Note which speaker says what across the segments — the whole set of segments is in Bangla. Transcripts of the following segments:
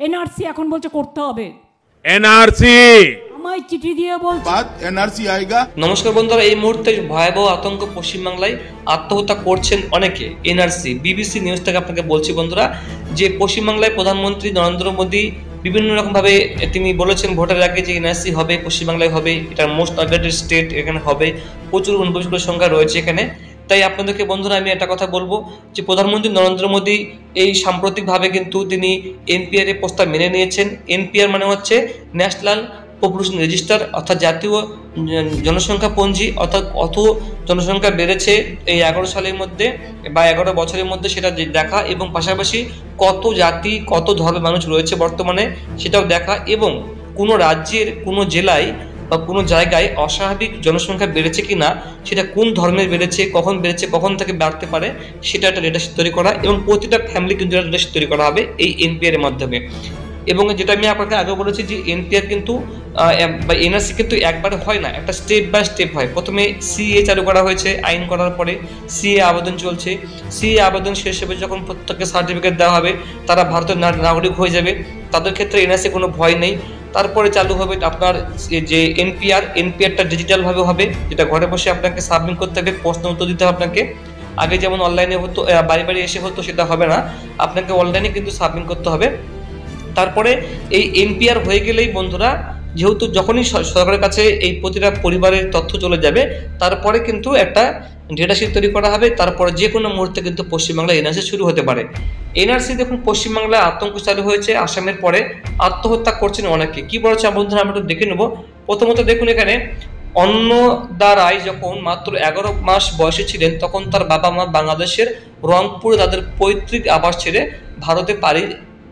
Speaker 1: এনআরসি এখন বলছে করতে হবে।
Speaker 2: এনআরসি
Speaker 1: আমায় চিঠি দিয়ে বলছে
Speaker 3: बाद एनआरसी आएगा।
Speaker 4: নমস্কার বন্ধুরা, এই মুহূর্তে ভয়াবহ আতঙ্ক পশ্চিমবাংলায়, আত্মহত্যা করছেন অনেকে। এনআরসি বিবিসি নিউজ থেকে আপনাকে বলছি বন্ধুরা, যে পশ্চিমবাংলায় প্রধানমন্ত্রী নরেন্দ্র মোদী বিভিন্ন রকমভাবে তিনি বলেছেন ভোটের আগে যে এনআরসি হবে, পশ্চিমবাংলায় হবে, এটা মোস্ট টার্গেটেড স্টেট, এখানে হবে, প্রচুর অনুপ্রবেশের সংখ্যা রয়েছে এখানে। তাই আপনাদেরকে বন্ধুরা আমি একটা কথা বলবো যে প্রধানমন্ত্রী নরেন্দ্র মোদী এই সাম্প্রতিকভাবে কিন্তু তিনি এনপিআর এর প্রস্তাব মেনে নিয়েছেন। এনপিআর মানে হচ্ছে ন্যাশনাল পপুলেশন রেজিস্টার, অর্থাৎ জাতীয় জনসংখ্যা পঞ্জি, অর্থাৎ কত জনসংখ্যা বেড়েছে এই 11 সালের মধ্যে বা 11 বছরের মধ্যে সেটা দেখা, এবং পাশাপাশি কত জাতি কত ধর্মের মানুষ রয়েছে বর্তমানে সেটাও দেখা, এবং কোনো রাজ্যের কোনো জেলায় বা কোনো জায়গায় অস্বাভাবিক জনসংখ্যা বেড়েছে কিনা, সেটা কোন ধর্মের বেড়েছে, কখন থেকে বাড়তে পারে, সেটা একটা ডেটাশিট তৈরি করা, এবং প্রতিটা ফ্যামিলি কিন্তু একটা ডেটাশিট তৈরি করা হবে এই এনপিআর এর মাধ্যমে। এবং যেটা আমি আপনাকে আগে বলেছি যে এনপিআর কিন্তু বা এনআরসি কিন্তু একবারে হয় না, একটা স্টেপ বাই স্টেপ হয়। প্রথমে সিএ চালু করা হয়েছে, আইন করার পরে সিএ আবেদন চলছে, সিএ আবেদন শেষ হবে যখন প্রত্যেককে সার্টিফিকেট দেওয়া হবে, তারা ভারতের নাগরিক হয়ে যাবে, তাদের ক্ষেত্রে এনআরসি কোনো ভয় নেই। তারপরে চালু হবে আপনার যে এনপিআরটা ডিজিটালভাবে হবে, যেটা ঘরে বসে আপনাকে সাবমিট করতে হবে, প্রশ্ন উত্তর দিতে হবে আপনাকে। আগে যেমন অনলাইনে হতো, বাড়ি বাড়ি এসে হতো, সেটা হবে না, আপনাকে অনলাইনে কিন্তু সাবমিট করতে হবে। তারপরে এই এনপিআর হয়ে গেলেই বন্ধুরা, যেহেতু যখনই সরকারের কাছে এই প্রতিটা পরিবারের তথ্য চলে যাবে, তারপরে কিন্তু একটা ডেটাশিট তৈরি করা হবে, তারপরে যে কোনো মুহূর্তে কিন্তু পশ্চিমবাংলায় এনআরসি শুরু হতে পারে। এনআরসি দেখুন পশ্চিমবাংলায় আতঙ্ক চালু হয়েছে, আসামের পরে আত্মহত্যা করছেন অনেকে। কি বলছে বন্ধুরা আমরা একটু দেখে নেব। প্রথমত দেখুন এখানে, অন্নদা রায় যখন মাত্র 11 মাস বয়সে ছিলেন তখন তার বাবা মা বাংলাদেশের রংপুরে তাদের পৈতৃক আবাস ছেড়ে ভারতে পাড়ি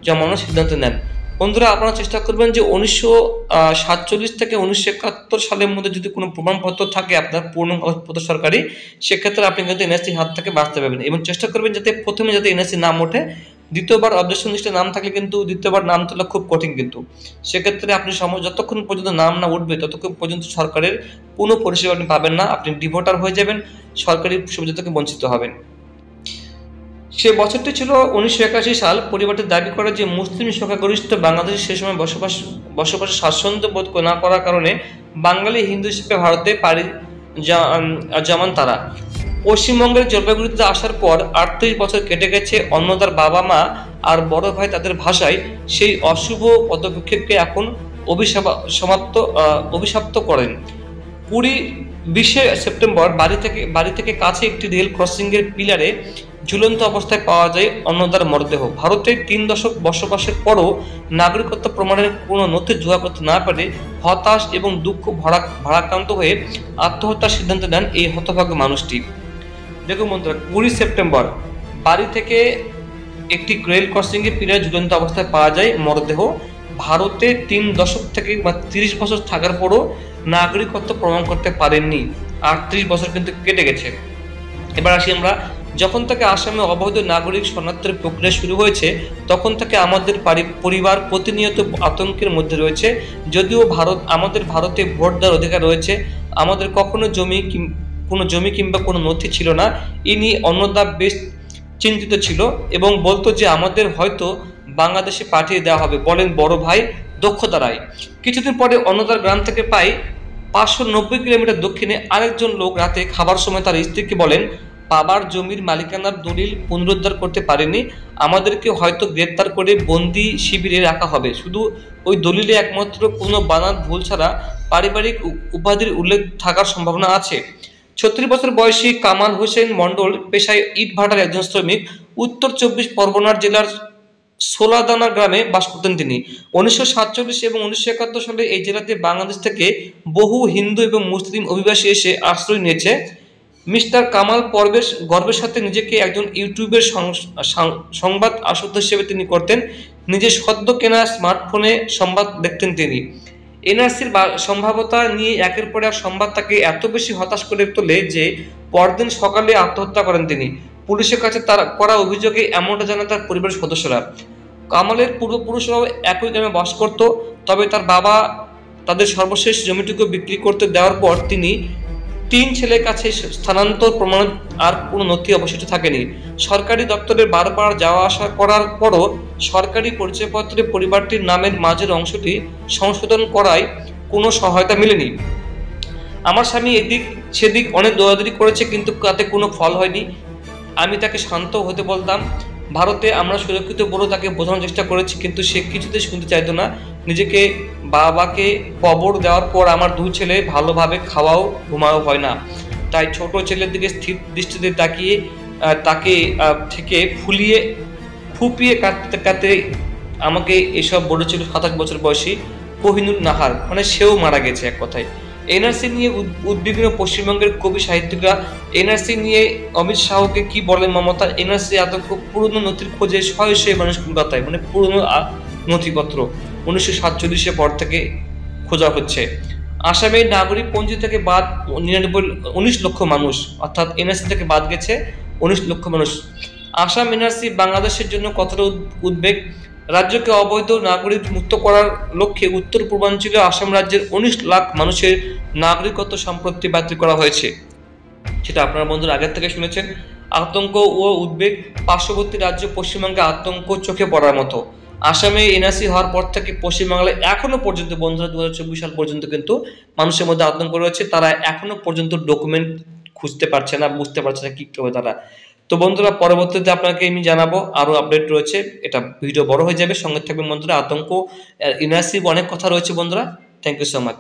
Speaker 4: জমানোর সিদ্ধান্ত নেন। বন্ধুরা আপনারা চেষ্টা করবেন যে 1947 থেকে 1971 সালের মধ্যে যদি কোনো প্রমাণপত্র থাকে আপনার পূর্ণ কাগজপত্র সরকারি, সেক্ষেত্রে আপনি কিন্তু এনআরসি হাত থেকে বাঁচতে পারবেন। এবং চেষ্টা করবেন যাতে প্রথমে যাতে এনআরসি নাম ওঠে, দ্বিতীয়বার অবজেকশন লিস্টে নাম থাকলে কিন্তু দ্বিতীয়বার নাম তোলা খুব কঠিন, কিন্তু সেক্ষেত্রে আপনি যতক্ষণ পর্যন্ত নাম না উঠবে ততক্ষণ পর্যন্ত সরকারের কোনো পরিষেবা আপনি পাবেন না, আপনি ডিভোটার হয়ে যাবেন, সরকারি সুবিধা থেকে বঞ্চিত হবেন। সে বছরটি ছিল 1981 সাল। পরিবারটি দাবি করে যে মুসলিম সংখ্যাগরিষ্ঠ বাংলাদেশে সে সময় বসবাসে স্বাচ্ছন্দ্য বোধ না করার কারণে বাঙালি হিন্দু হিসেবে ভারতে পাড়ি জমান তারা। পশ্চিমবঙ্গের জলপাইগুড়িতে আসার পর 38 বছর কেটে গেছে। অন্নদার বাবা মা আর বড় ভাই তাদের ভাষায় সেই অশুভ পদক্ষেপকে এখন অভিশপ্ত করেন। 20 সেপ্টেম্বর বাড়ি থেকে কাছে একটি রেল ক্রসিং এর পিলারে ঝুলন্ত অবস্থায় পাওয়া যায় অন্নদার মরদেহ। ভারতে 3 দশক বসবাসের পরও নাগরিকত্ব প্রমাণের কোনো নথি জোগাড় করতে না পারে হতাশ এবং দুঃখ ভারাক্রান্ত হয়ে আত্মহত্যার সিদ্ধান্ত নেন এই হতভাগ্য মানুষটি। দেখুন বন্ধুরা, 20 সেপ্টেম্বর বাড়ি থেকে একটি রেল ক্রসিং এর পিলারে ঝুলন্ত অবস্থায় পাওয়া যায় মরদেহ। ভারতে 3 দশক থেকে বা 30 বছর থাকার পরও নাগরিকত্ব প্রমাণ করতে পারেননি। 38 বছর কিন্তু কেটে গেছে। এবার আসি আমরা, যখন থেকে আসামে অবৈধ নাগরিক শনাক্তের প্রক্রিয়া শুরু হয়েছে তখন থেকে আমাদের পরিবার প্রতিনিয়ত আতঙ্কের মধ্যে রয়েছে। যদিও আমাদের ভারতে ভোট দেওয়ার অধিকার রয়েছে, আমাদের কখনো কোনো জমি কিংবা কোনো নথি ছিল না। ইনি অন্নদা বেশ চিন্তিত ছিল এবং বলতো যে আমাদের হয়তো বাংলাদেশে পাঠিয়ে দেওয়া হবে, বলেন বড় ভাই দক্ষতা রায়। কিছুদিন পরে অন্নদার গ্রাম থেকে প্রায় 590 কিলোমিটার দক্ষিণে আরেকজন লোক রাতে খাবার সময় তার স্ত্রীকে বলেন, বাবার জমির মালিকানার দলিল পুনরুদ্ধার করতে পারেনি, আমাদেরকে হয়তো গ্রেপ্তার করে বন্দি শিবিরে রাখা হবে। শুধু ওই দলিলে একমাত্র কোনো বানান ভুল ছাড়া পারিবারিক উপাধির উল্লেখ থাকার সম্ভাবনা আছে। 36 বছর বয়সী কামাল হোসেন মণ্ডল পেশায় ইট ভাটার একজন শ্রমিক। উত্তর 24 পরগনার জেলার সোলাদানা গ্রামে বাস করতেন তিনি। 1947 এবং 1971 সালে এই জেলাতে বাংলাদেশ থেকে বহু হিন্দু এবং মুসলিম অভিবাসী এসে আশ্রয় নিয়েছে। মিস্টার কামাল গর্বের সাথে নিজেকে একজন ইউটিউবের সংবাদ আসক্ত হিসেবে তিনি করতেন। নিজের সদ্য কেনা স্মার্টফোনে সংবাদ দেখতেন তিনি। এনআরসির সম্ভাব্যতা নিয়ে একের পর এক সংবাদ তাকে এত বেশি হতাশ করে তোলে যে পরদিন সকালে আত্মহত্যা করেন তিনি। পুলিশের কাছে তার করা অভিযোগে এমনটা জানান তার পরিবারের সদস্যরা। কামালের পূর্বপুরুষরাও একই গ্রামে বাস করত, তবে তার বাবা তাদের সর্বশেষ জমিটুকু বিক্রি করতে দেওয়ার পর তিনি তিন ছেলের কাছে স্থানান্তর প্রমাণ আর কোনো নথি অবশিষ্ট থাকেনি। সরকারি দপ্তরে বারবার যাওয়া আসা করার পরও সরকারি পরিচয়পত্রে পরিবারটির নামের মাঝের অংশটি সংশোধন করায় কোনো সহায়তা মেলেনি। আমার স্বামী এদিক সেদিক অনেক দৌড়াদৌড়ি করেছে, কিন্তু তাতে কোনো ফল হয়নি। আমি তাকে শান্ত হতে বলতাম। ভারতে আমরা সুরক্ষিত বলে তাকে বোঝানোর চেষ্টা করেছি, কিন্তু সে কিছুতেই শুনতে চাইতো না। নিজেকে বাবাকে কবর দেওয়ার পর আমার দুই ছেলে ভালোভাবে খাওয়াও ঘুমাও হয় না। তাই ছোট ছেলের দিকে স্থির দৃষ্টিতে তাকিয়ে তাকে থেকে ফুপিয়ে কাঁদতে কাঁদতে আমাকে এসব বলেছিল 27 বছর বয়সী কোহিনুর নাহার, মানে সেও মারা গেছে এক কথায়। এনআরসি নিয়ে উদ্বিগ্ন পশ্চিমবঙ্গের কবি সাহিত্যিকরা। এনআরসি নিয়ে অমিত শাহকে কি বলেন মমতা? এনআরসি আতঙ্ক, পুরনো নথির খোঁজে শয়ে শয়ে মানুষ কলকাতায়, মানে পুরনো নথিপত্র 1947 পর থেকে খোঁজা হচ্ছে। আসামের নাগরিক পঞ্জি থেকে বাদ 19 লক্ষ মানুষ, অর্থাৎ এনআরসি থেকে বাদ গেছে 19 লক্ষ মানুষ। আসাম এনআরসি বাংলাদেশের জন্য কতটা উদ্বেগ। রাজ্যকে অবৈধ নাগরিক মুক্ত করার লক্ষ্যে উত্তর পূর্বাঞ্চলীয় আসাম রাজ্যের 19 লাখ মানুষের নাগরিকত্ব সম্প্রতি বাতিল করা হয়েছে। সেটা আপনারা বন্ধুরা আগের থেকে শুনেছেন। আতঙ্ক ও উদ্বেগ। পার্শ্ববর্তী রাজ্য পশ্চিমবঙ্গে আতঙ্ক চোখে পড়ার মতো। আসামে এনআরসি হওয়ার পর থেকে পশ্চিমবাংলায় এখনো পর্যন্ত বন্ধুরা 2024 সাল পর্যন্ত কিন্তু মানুষের মধ্যে আতঙ্ক রয়েছে। তারা এখনো পর্যন্ত ডকুমেন্ট খুঁজতে পারছে না, বুঝতে পারছে না কি করবে তারা। তো বন্ধুরা পরবর্তীতে আপনাকে আমি জানাবো, আরো আপডেট রয়েছে। এটা ভিডিও বড় হয়ে যাবে, সঙ্গে থাকবেন বন্ধুরা। আতঙ্ক এনআরসি অনেক কথা রয়েছে বন্ধুরা। Thank you so much.